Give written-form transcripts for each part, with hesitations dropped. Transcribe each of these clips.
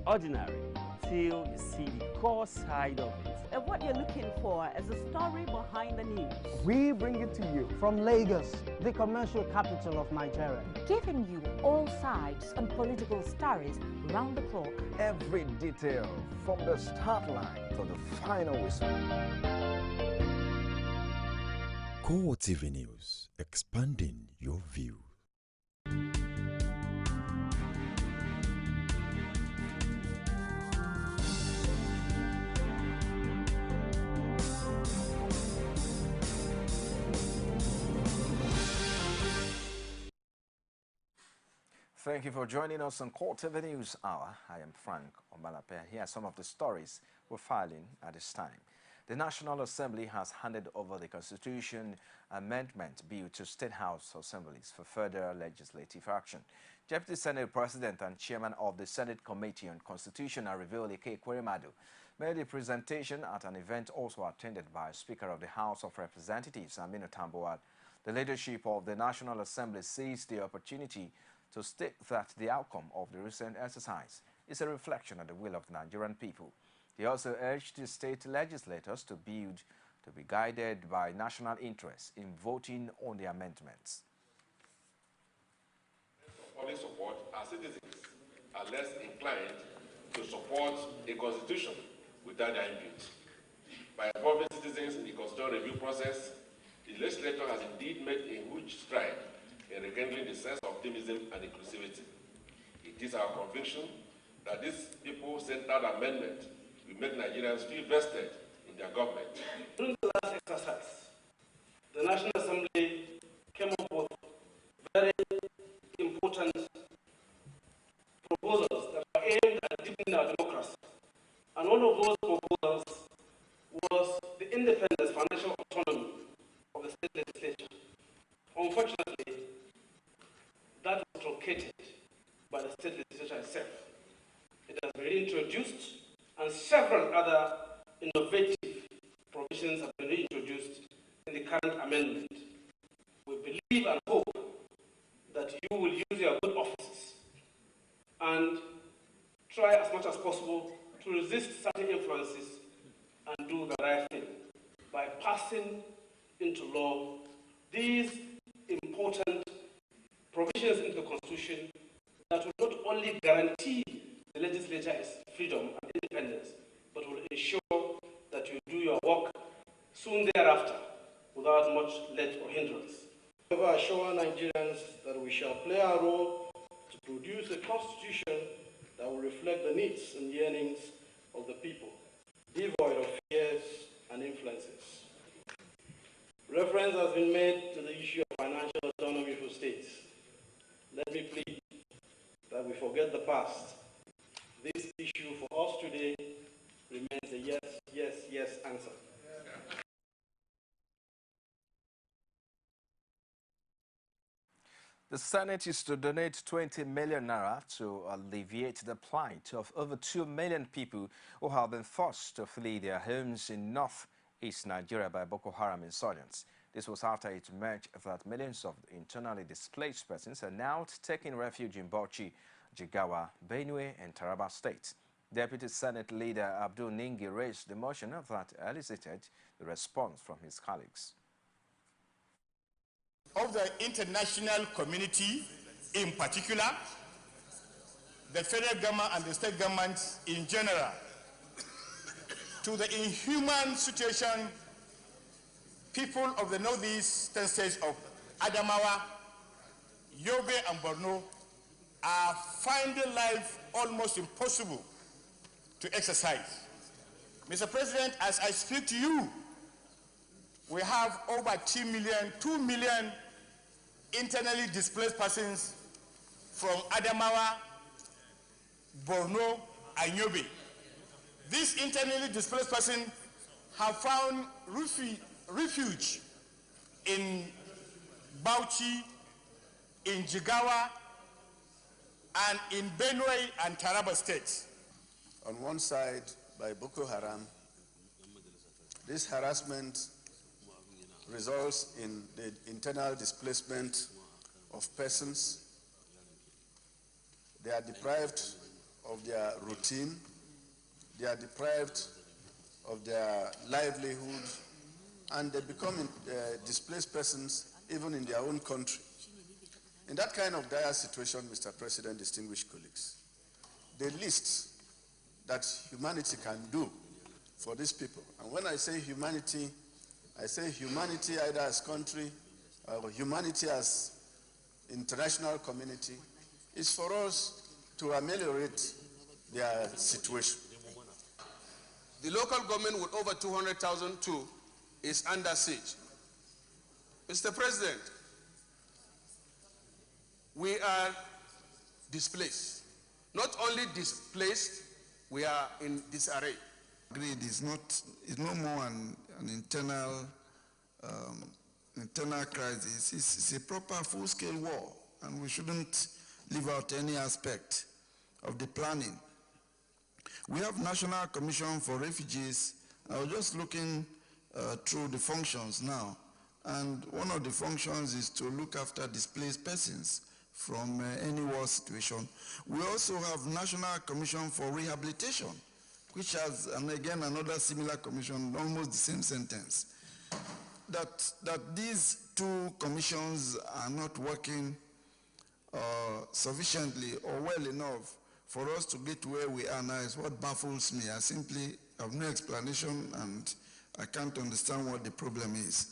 ordinary till you see the core side of it. And what you're looking for is the story behind the news. We bring it to you from Lagos, the commercial capital of Nigeria. Giving you all sides and political stories round the clock. Every detail from the start line to the final whistle. CoreTV News, expanding your view. Thank you for joining us on CoreTV News Hour. I am Frank Omalape. Here are some of the stories we're filing at this time. The National Assembly has handed over the Constitution Amendment Bill to State House Assemblies for further legislative action. Deputy Senate President and Chairman of the Senate Committee on Constitution and Review, Ike Ekweremadu, made a presentation at an event also attended by Speaker of the House of Representatives, Aminu Tambuwal. The leadership of the National Assembly seized the opportunity to state that the outcome of the recent exercise is a reflection of the will of the Nigerian people. They also urged the state legislators to be guided by national interests in voting on the amendments. Public support, our citizens are less inclined to support a constitution without their input. By involving citizens in the constitutional review process, the legislature has indeed made a huge stride in rekindling the sense of optimism and inclusivity. It is our conviction that this people-centered amendment will make Nigerians feel vested in their government. During the last exercise, the National Assembly came up with very important proposals that are aimed at deepening our democracy. And one of those proposals was the independence, financial autonomy of the state legislature. Unfortunately, that was truncated by the state legislature itself. It has been reintroduced, and several other innovative provisions have been reintroduced in the current amendment. We believe and hope that you will use your good offices and try as much as possible to resist certain influences and do the right thing by passing into law these important provisions in the Constitution that will not only guarantee the legislature's freedom and independence, but will ensure that you do your work soon thereafter without much let or hindrance. However, assure Nigerians that we shall play our role to produce a constitution that will reflect the needs and yearnings of the people, devoid of fears and influences. Reference has been made to the issue of financial autonomy for states. Let me plead that we forget the past. This issue for us today remains a yes, yes, yes answer. The Senate is to donate 20 million naira to alleviate the plight of over 2 million people who have been forced to flee their homes in northeast Nigeria by Boko Haram insurgents. This was after it emerged that millions of internally displaced persons are now taking refuge in Bauchi, Jigawa, Benue, and Taraba states. Deputy Senate Leader Abdul Ningi raised the motion that elicited the response from his colleagues. Of the international community, in particular, the federal government and the state governments in general, to the inhuman situation people of the northeastern states of Adamawa, Yobe, and Borno are finding life almost impossible to exercise. Mr. President, as I speak to you, we have over 2 million internally displaced persons from Adamawa, Borno, and Yobe. These internally displaced persons have found refuge in Bauchi, in Jigawa, and in Benue and Taraba states. On one side, by Boko Haram, this harassment results in the internal displacement of persons. They are deprived of their routine. They are deprived of their livelihood, and they become displaced persons even in their own country. In that kind of dire situation, Mr. President, distinguished colleagues, the least that humanity can do for these people, and when I say humanity either as country or humanity as international community, is for us to ameliorate their situation. The local government with over 200,000 too is under siege. Mr. President, we are displaced. Not only displaced, we are in disarray. Agreed, it's no more an internal crisis. It's a proper full-scale war, and we shouldn't leave out any aspect of the planning. We have National Commission for Refugees. I was just looking through the functions now, and one of the functions is to look after displaced persons from any war situation. We also have National Commission for Rehabilitation, which has, and again, another similar commission, almost the same sentence. That these two commissions are not working sufficiently or well enough for us to get to where we are now is what baffles me. I simply have no explanation, and I can't understand what the problem is.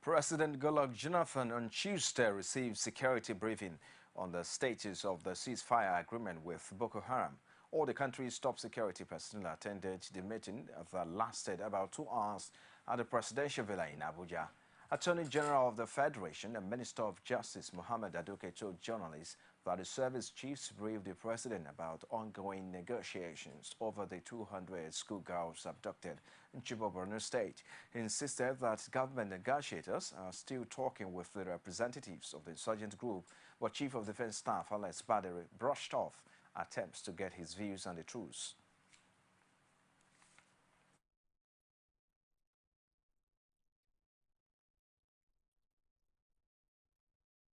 President Goodluck Jonathan on Tuesday received security briefing on the status of the ceasefire agreement with Boko Haram. All the country's top security personnel attended the meeting that lasted about 2 hours at the presidential villa in Abuja. Attorney General of the Federation and Minister of Justice Mohammed Aduke told journalists that the service chiefs briefed the president about ongoing negotiations over the 200 schoolgirls abducted in Chibok, Borno State. He insisted that government negotiators are still talking with the representatives of the insurgent group, but Chief of Defense Staff Alex Badere brushed off attempts to get his views on the truce.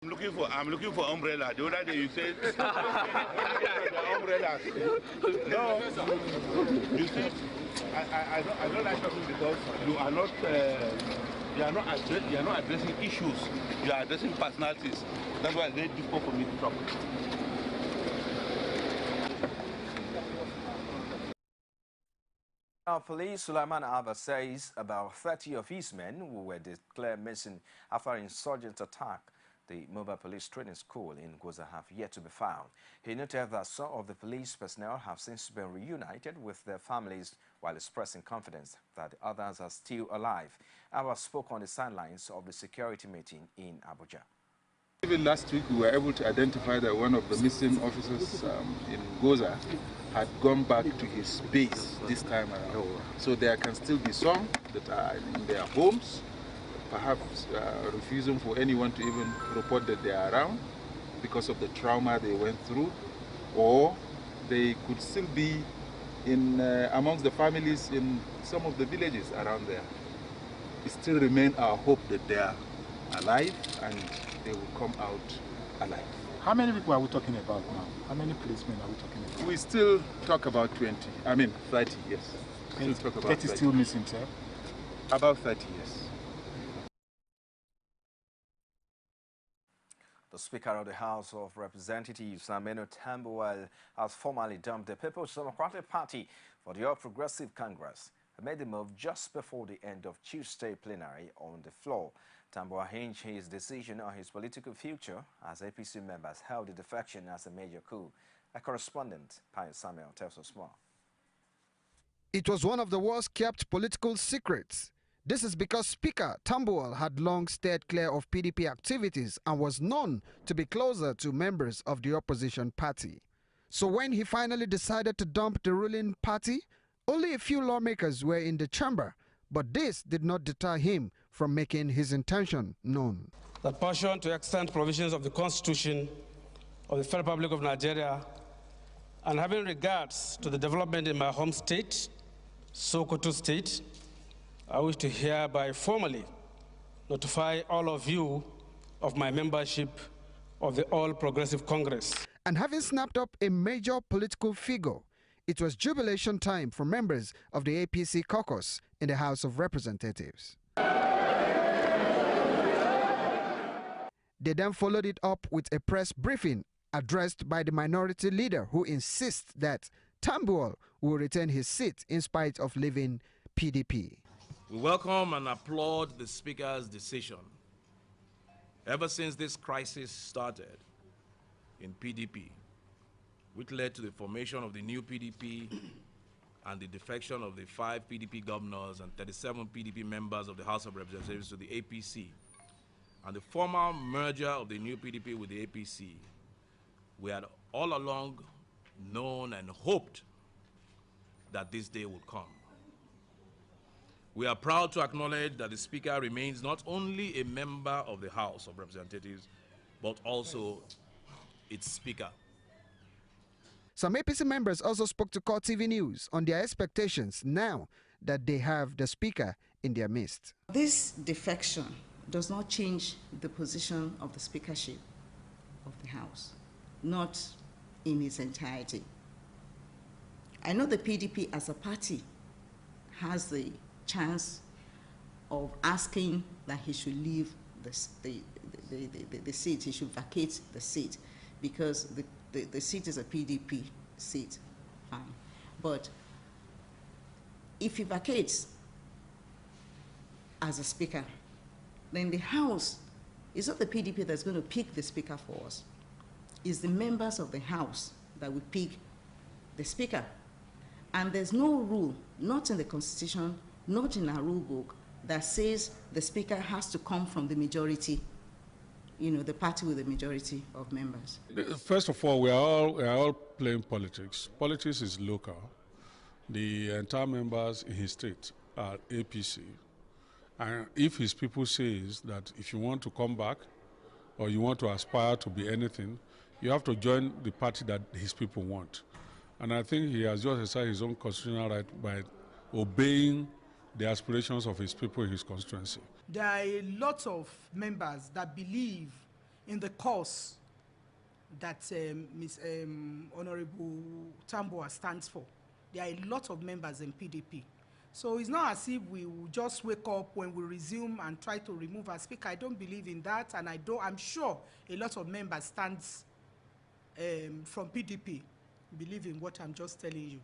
I'm looking for umbrella. The other day you said umbrellas. No, you see, I don't like talking because you are not addressing issues. You are addressing personalities. That's why it's very difficult for me to talk. Now, police Sulaiman Abba says about 30 of his men who were declared missing after an insurgent attack the mobile police training school in Goza have yet to be found. He noted that some of the police personnel have since been reunited with their families while expressing confidence that others are still alive. Abba spoke on the sidelines of the security meeting in Abuja. Even last week, we were able to identify that one of the missing officers in Goza had gone back to his base this time around. So there can still be some that are in their homes, perhaps refusing for anyone to even report that they are around because of the trauma they went through, or they could still be in amongst the families in some of the villages around there. It still remains our hope that they are alive and they will come out alive. How many people are we talking about now? How many policemen are we talking about? We still talk about 30, yes. Still talk about 30 still missing, sir? About 30, yes. The Speaker of the House of Representatives, Aminu Tambuwal, has formally dumped the People's Democratic Party for the All Progressive Congress. He made the move just before the end of Tuesday plenary on the floor. Tambuwal hinged his decision on his political future as APC members held the defection as a major coup. A correspondent, Pius Samuel, tells us more. It was one of the worst-kept political secrets. This is because Speaker Tambuwal had long stayed clear of PDP activities and was known to be closer to members of the opposition party. So when he finally decided to dump the ruling party, only a few lawmakers were in the chamber, but this did not deter him from making his intention known. That pursuant to extant provisions of the Constitution of the Federal Republic of Nigeria, and having regards to the development in my home state, Sokoto State, I wish to hereby formally notify all of you of my membership of the All Progressive Congress. And having snapped up a major political figure, it was jubilation time for members of the APC caucus in the House of Representatives. They then followed it up with a press briefing addressed by the minority leader, who insists that Tambuwal will retain his seat in spite of leaving PDP. We welcome and applaud the Speaker's decision. Ever since this crisis started in PDP, which led to the formation of the new PDP and the defection of the 5 PDP governors and 37 PDP members of the House of Representatives to the APC, and the formal merger of the new PDP with the APC, we had all along known and hoped that this day would come. We are proud to acknowledge that the Speaker remains not only a member of the House of Representatives, but also its Speaker. Some APC members also spoke to CoreTV News on their expectations now that they have the Speaker in their midst. This defection does not change the position of the speakership of the House, not in its entirety. I know the PDP as a party has the chance of asking that he should leave the seat, he should vacate the seat, because the seat is a PDP seat, fine. But if he vacates as a speaker, then the House, it's not the PDP that's going to pick the speaker for us. It's the members of the House that will pick the speaker. And there's no rule, not in the Constitution, not in our rule book, that says the speaker has to come from the majority, you know, the party with the majority of members. First of all, we are all playing politics. Politics is local. The entire members in his state are APC. And if his people says that if you want to come back or you want to aspire to be anything, you have to join the party that his people want. And I think he has just exercised his own constitutional right by obeying the aspirations of his people in his constituency. There are a lot of members that believe in the cause that Honorable Tambuwal stands for. There are a lot of members in PDP. So it's not as if we will just wake up when we resume and try to remove our speaker. I don't believe in that, and I'm sure a lot of members stands from PDP believe in what I'm just telling you.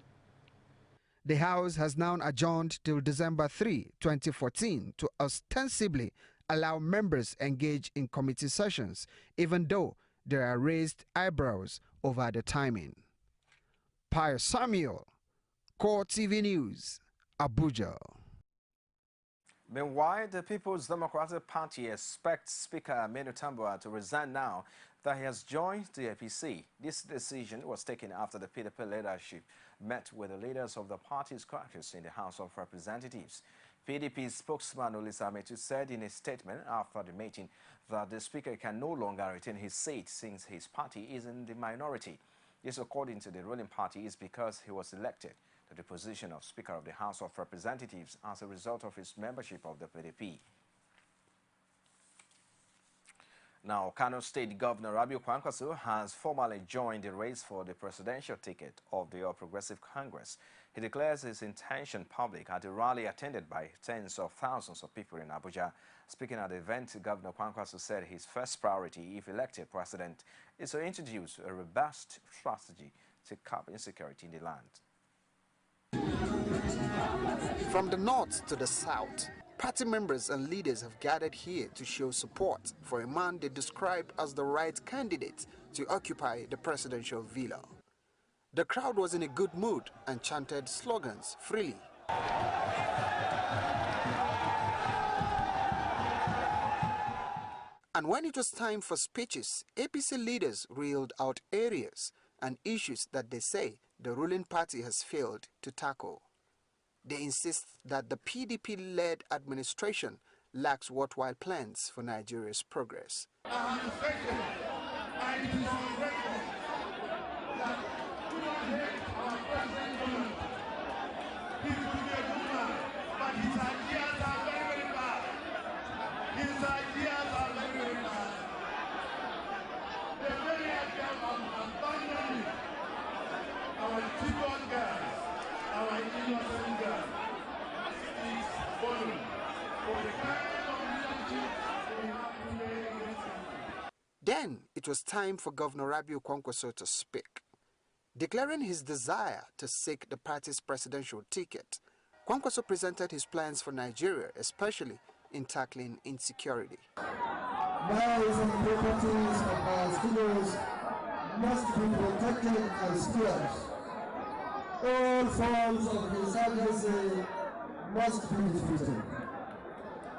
The House has now adjourned till December 3, 2014 to ostensibly allow members engage in committee sessions, even though there are raised eyebrows over the timing. Pius Samuel, CoreTV News, Abuja. Meanwhile, the People's Democratic Party expects Speaker Aminu Tambuwal to resign now that he has joined the APC. This decision was taken after the PDP leadership met with the leaders of the party's caucus in the House of Representatives. PDP spokesman Olisa Metu said in a statement after the meeting that the Speaker can no longer retain his seat since his party is in the minority. This, according to the ruling party, is because he was elected to the position of Speaker of the House of Representatives as a result of his membership of the PDP. Now, Kano State Governor Rabiu Kwankwaso has formally joined the race for the presidential ticket of the All Progressive Congress. He declares his intention public at a rally attended by tens of thousands of people in Abuja. Speaking at the event, Governor Kwankwaso said his first priority, if elected president, is to introduce a robust strategy to curb insecurity in the land. From the north to the south, party members and leaders have gathered here to show support for a man they described as the right candidate to occupy the presidential villa. The crowd was in a good mood and chanted slogans freely. And when it was time for speeches, APC leaders reeled out areas and issues that they say the ruling party has failed to tackle. They insist that the PDP-led administration lacks worthwhile plans for Nigeria's progress. Then it was time for Governor Rabiu Kwankwaso to speak. Declaring his desire to seek the party's presidential ticket, Kwankwaso presented his plans for Nigeria, especially in tackling insecurity. Lives and properties of our students must be protected and secured. All forms of insurgency must be defeated.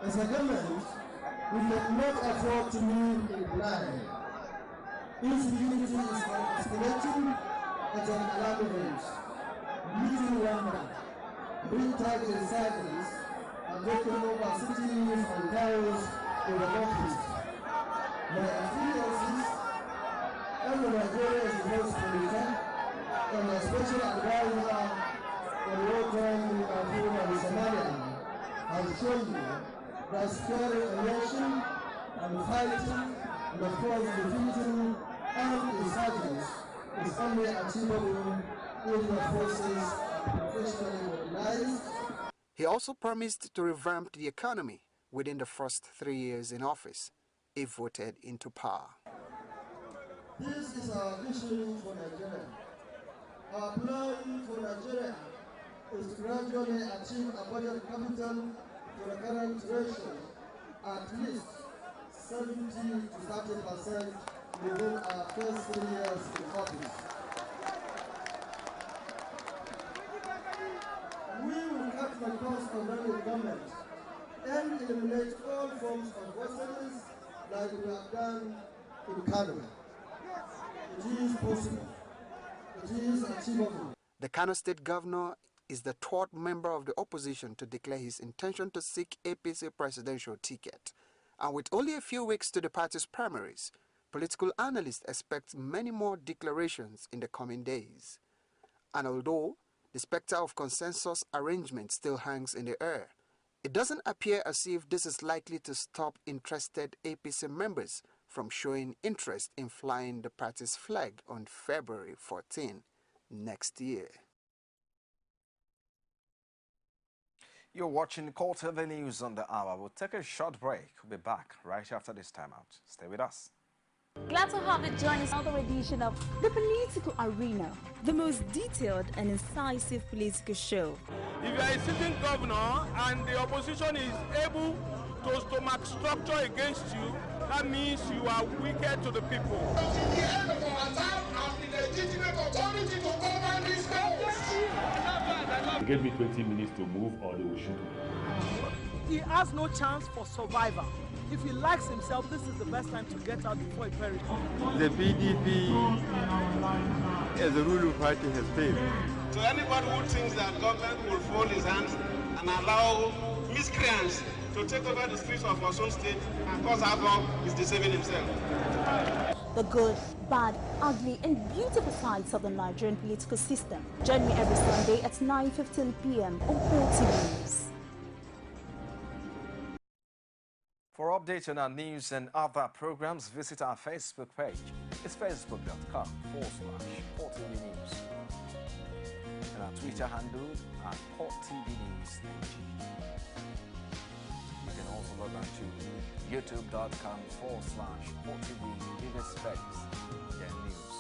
As a government, we cannot afford to live in blind. Insecurity is escalating at an alarming rate. Little wonder, big-time insurgents are taking over cities and towns in the northeast. My experiences, every Nigeria is most political, and a special advisor on wartime Darfur and Somalia has shown me that squaring a nation and fighting and of course defeating armed insurgents is only achievable if the forces are professionally organized. He also promised to revamp the economy within the first 3 years in office, if voted into power. This is our vision for Nigeria. Our plan for Nigeria is to gradually achieve a budget capital for the current ratio at least 70 to 30% within our first 3 years in office. We will cut the cost of running government and eliminate all forms of subsidies like we have done in Kano. It is possible. It is achievable. The Kano State Governor is the third member of the opposition to declare his intention to seek APC presidential ticket. And with only a few weeks to the party's primaries, political analysts expect many more declarations in the coming days. And although the specter of consensus arrangement still hangs in the air, it doesn't appear as if this is likely to stop interested APC members from showing interest in flying the party's flag on February 14 next year. You're watching CoreTV News on the Hour. We'll take a short break. We'll be back right after this timeout. Stay with us. Glad to have you join us on another edition of The Political Arena, the most detailed and incisive political show. If you are a sitting governor and the opposition is able to stomach structure against you, that means you are wicked to the people. They gave me 20 minutes to move or they will shoot me. He has no chance for survival. If he likes himself, this is the best time to get out before he perishes. The PDP as a ruling party has failed. So anybody who thinks that government will fold his hands and allow miscreants to take over the streets of our own state and cause havoc is deceiving himself. The good, bad, ugly and beautiful sides of the Nigerian political system. Join me every Sunday at 9:15 p.m. on CoreTV News. For updates on our news and other programs, visit our Facebook page. It's facebook.com/CoreTV News. And our Twitter handle at CoreTV News. You can also log on to youtube.com/CoreTV Biggest Facts and News.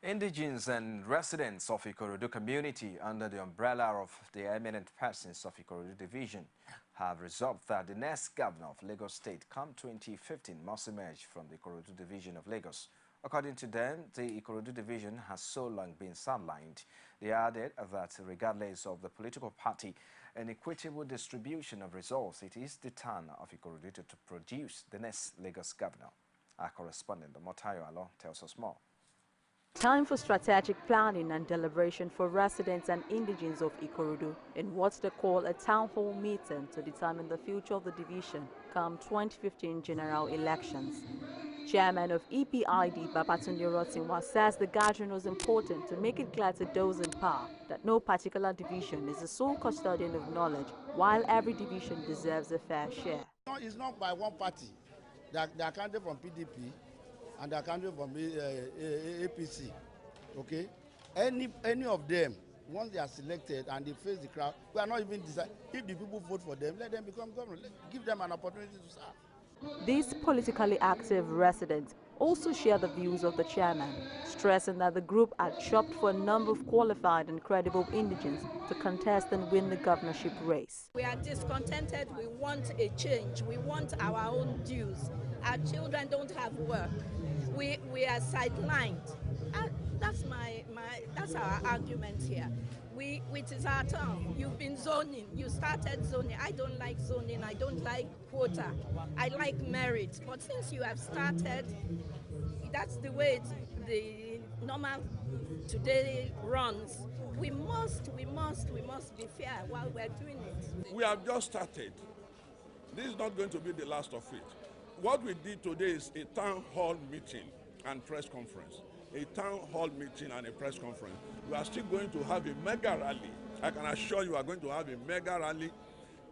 Indigenes and residents of Ikorodu community under the umbrella of the eminent persons of Ikorodu division have resolved that the next governor of Lagos State come 2015 must emerge from the Ikorodu division of Lagos. According to them, the Ikorodu division has so long been sidelined. They added that regardless of the political party and equitable distribution of resources, it is the turn of Ikorodu to produce the next Lagos governor. Our correspondent, Motayo Alo, tells us more. Time for strategic planning and deliberation for residents and indigenes of Ikorodu in what they call a town hall meeting to determine the future of the division come 2015 general elections. Chairman of EPID, Babatunde Rotinwa, says the gathering was important to make it clear to those in power that no particular division is the sole custodian of knowledge, while every division deserves a fair share. It's not by one party. They are candidate from PDP and they are candidate from APC. Okay? Any of them, once they are selected and they face the crowd, we are not even deciding. If the people vote for them, let them become governor. Give them an opportunity to serve. These politically active residents also share the views of the chairman, stressing that the group had shopped for a number of qualified and credible indigents to contest and win the governorship race. We are discontented. We want a change. We want our own dues. Our children don't have work. We are sidelined. That's our argument here. It is our turn. You've been zoning. You started zoning. I don't like zoning. I don't like quota. I like merit. But since you have started, that's the way the normal today runs. We must be fair while we're doing it. We have just started. This is not going to be the last of it. What we did today is a town hall meeting and press conference. A town hall meeting and a press conference. We are still going to have a mega rally. I can assure you we are going to have a mega rally.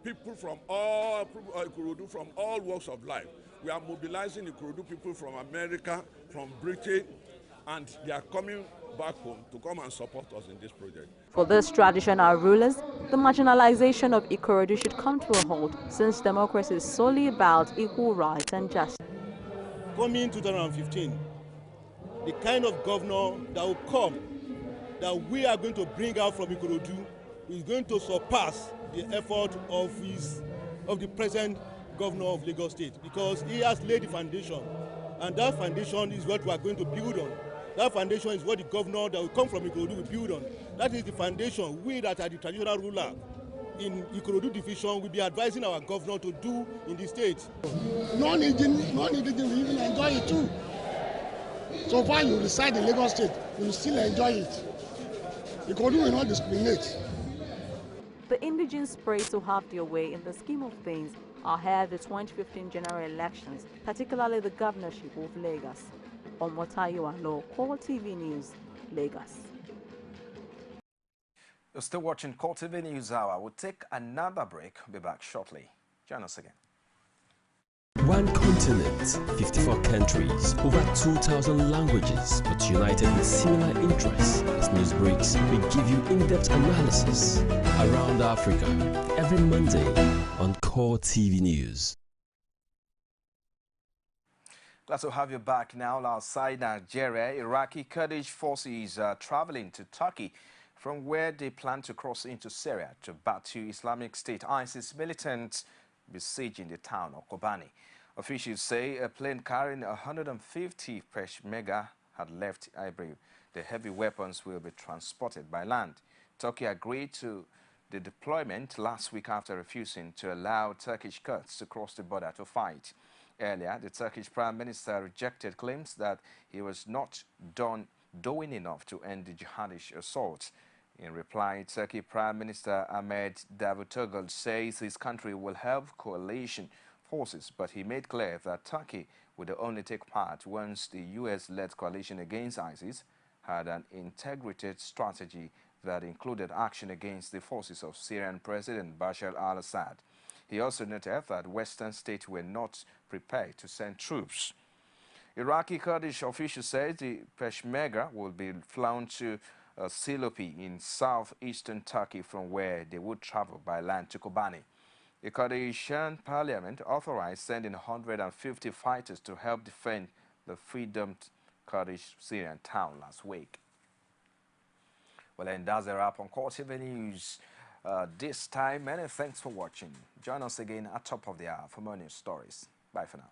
People from all Ikorodu, from all walks of life. We are mobilizing Ikorodu people from America, from Britain, and they are coming back home to come and support us in this project. For these traditional rulers, the marginalization of Ikorodu should come to a halt, since democracy is solely about equal rights and justice. Coming 2015, the kind of governor that will come, that we are going to bring out from Ikorodu, is going to surpass the effort of the present governor of Lagos State, because he has laid the foundation, and that foundation is what we are going to build on. That foundation is what the governor that will come from Ikorodu will build on. That is the foundation we that are the traditional ruler in Ikorodu division will be advising our governor to do in the state. Non-indigenous will even enjoy it too. So far you reside in Lagos State, you will still enjoy it. Ikorodu will not discriminate. The indigents pray to have their way in the scheme of things ahead of the 2015 general elections, particularly the governorship of Lagos. Omotayo Alo, CoreTV News, Lagos. You're still watching CoreTV News Hour. We'll take another break. We'll be back shortly. Join us again. One continent, 54 countries, over 2,000 languages, but united with similar interests. As news breaks, we give you in-depth analysis around Africa every Monday on CoreTV News. Glad to have you back now. Outside Nigeria, Iraqi Kurdish forces are traveling to Turkey from where they plan to cross into Syria to battle Islamic State ISIS militants besieging the town of Kobani. Officials say a plane carrying 150 Peshmerga had left Ibrahim. The heavy weapons will be transported by land. Turkey agreed to the deployment last week after refusing to allow Turkish Kurds to cross the border to fight. Earlier, the Turkish Prime Minister rejected claims that he was not doing enough to end the jihadist assault. In reply, Turkey Prime Minister Ahmet Davutoglu says his country will have coalition forces, but he made clear that Turkey would only take part once the US-led coalition against ISIS had an integrated strategy that included action against the forces of Syrian President Bashar al-Assad. He also noted that Western states were not prepared to send troops. Iraqi Kurdish officials said the Peshmerga will be flown to Silopi in southeastern Turkey, from where they would travel by land to Kobani. The Kurdish parliament authorized sending 150 fighters to help defend the freedom Kurdish Syrian town last week. Well, and that's a wrap on CoreTV News this time. Many thanks for watching. Join us again at top of the hour for more news stories. Bye for now.